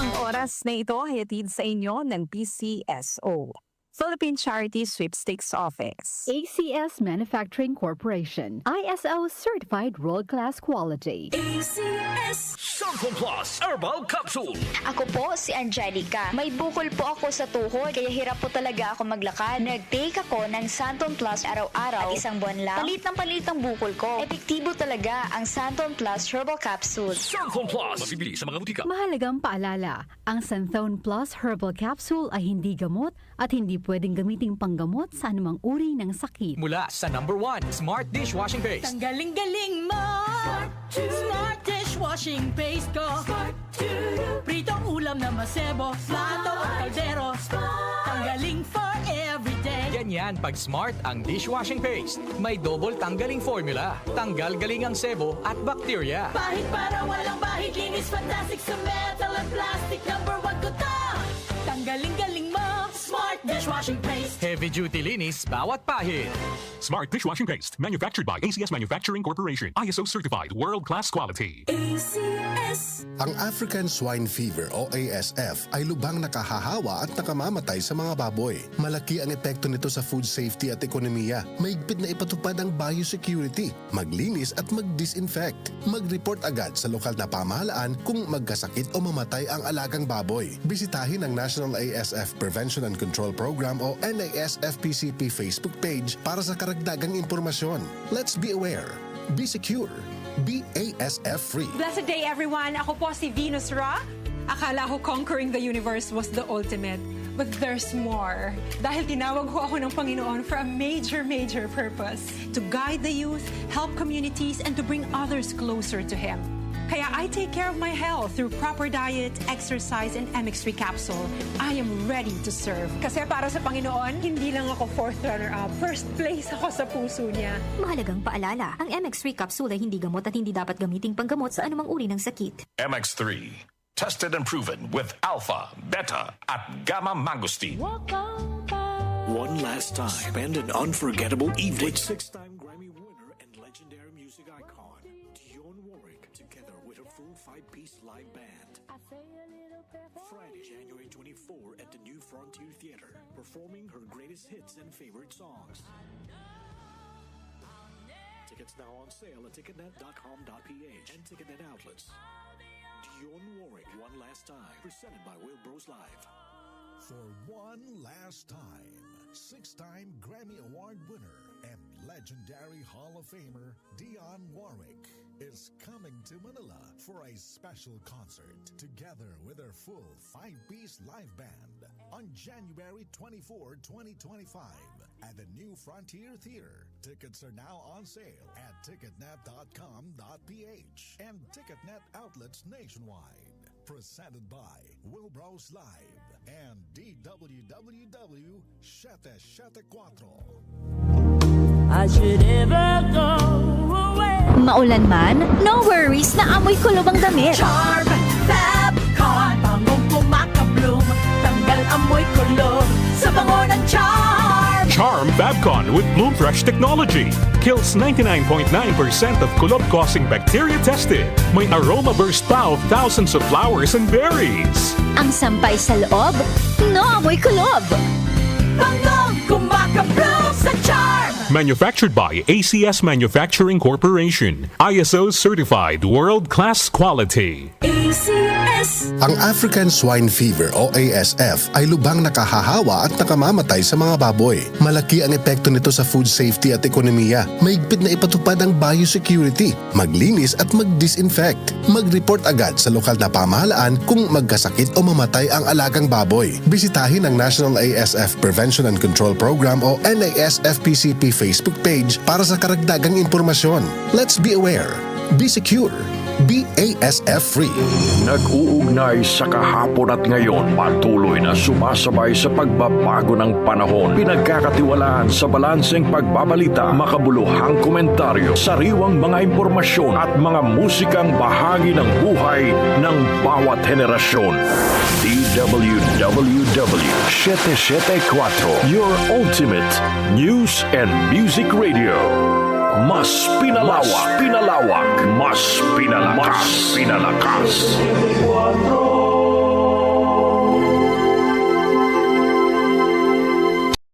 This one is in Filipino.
Ang oras na ito ay hatid sa inyo ng PCSO, Philippine Charity Sweepstakes Office. ACS Manufacturing Corporation, ISO certified world-class quality. ACS Samson Plus Herbal Capsule. Ako po si Angelica. May bukol po ako sa tuhod, kaya hirap po talaga ako maglakad. Nag-take ako ng Santon Plus araw-araw at isang buwan lang. Palit ang bukol ko. Epektibo talaga ang Santon Plus Herbal Capsule. Samson Plus. Mabibili sa mga butika. Mahalagang paalala, ang Santhone Plus Herbal Capsule ay hindi gamot at hindi pwedeng gamiting panggamot sa anumang uri ng sakit. Mula sa #1 Smart Dishwashing Paste. Ang galing-galing mo! Smart Dishwashing Paste ko! Pritong ulam na masebo, plato at kaldero. Tanggaling for everyday. Ganyan pag Smart ang dishwashing paste. May double tanggaling formula. Tanggal galing ang sebo at bakterya. Bahid para walang bahid, linis fantastic sa metal at plastic. #1 ko to! Tanggaling-galing mo! Smart Dishwashing Paste. Heavy duty linis bawat pahid. Smart Dishwashing Paste, manufactured by ACS Manufacturing Corporation. ISO certified, world-class quality. ACS. Ang African Swine Fever o ASF ay lubhang nakahahawa at nakamamatay sa mga baboy. Malaki ang epekto nito sa food safety at ekonomiya. Mahigpit na ipatupad ang biosecurity, maglinis at mag-disinfect. Mag-report agad sa lokal na pamahalaan kung magkasakit o mamatay ang alagang baboy. Bisitahin ang National ASF Prevention and Control Program o NASFPCP Facebook page para sa karagdagang impormasyon. Let's be aware. Be secure. Be ASF free. Blessed day everyone! Ako po si Venus Ra. Akala ko conquering the universe was the ultimate. But there's more. Dahil tinawag ho ako ng Panginoon for a major purpose. To guide the youth, help communities, and to bring others closer to Him. Kaya I take care of my health through proper diet, exercise, and MX3 capsule. I am ready to serve. Kasi para sa Panginoon, hindi lang ako fourth runner-up. First place ako sa puso niya. Mahalagang paalala, ang MX3 capsule ay hindi gamot at hindi dapat gamiting panggamot sa anumang uri ng sakit. MX3. Tested and proven with alpha, beta, at gamma mangosteen. One last time. Spend an unforgettable evening with six-time Grammy winner and legendary music icon Dionne Warwick, together with a full five-piece live band. Friday, January 24 at the New Frontier Theater, performing her greatest hits and favorite songs. Tickets now on sale at ticketnet.com.ph and Ticketnet outlets. Dionne Warwick, One Last Time, presented by Will Bros Live. For one last time, six-time Grammy Award winner and legendary Hall of Famer Dionne Warwick is coming to Manila for a special concert together with her full five-piece live band on January 24, 2025 at the New Frontier Theater. Tickets are now on sale at ticketnet.com.ph and Ticketnet outlets nationwide. Presented by Wilbros Live and DWWW 774. I should ever go away. Maulan man, no worries na amoy kulob ang damit. Charm, Fabcon, bangong kumakabloom. Tanggal amoy kulob sa bango ng Charm. Charm Fabcon with Bloom Fresh technology. Kills 99.9% of kulob-causing bacteria tested. May aroma burst pa of thousands of flowers and berries. Ang sampay sa loob, no amoy kulob. Bangong kumakabloom sa Charm. Manufactured by ACS Manufacturing Corporation. ISO certified, world-class quality. ACS. Ang African Swine Fever o ASF ay lubhang nakahahawa at nakamamatay sa mga baboy. Malaki ang epekto nito sa food safety at ekonomiya. Mahigpit na ipatupad ang biosecurity, maglinis at mag-disinfect. Mag-report agad sa lokal na pamahalaan kung magkasakit o mamatay ang alagang baboy. Bisitahin ang National ASF Prevention and Control Program o NASFPCP Facebook page para sa karagdagang impormasyon. Let's be aware. Be secure. Be ASF free. Nag-uugnay sa kahapon at ngayon, patuloy na sumasabay sa pagbabago ng panahon. Pinagkakatiwalaan sa balanseng pagbabalita, makabuluhang komentaryo, sariwang mga impormasyon at mga musikang bahagi ng buhay ng bawat henerasyon. DWWW 774, your ultimate news and music radio. Mas pinalawak, mas pinalakas.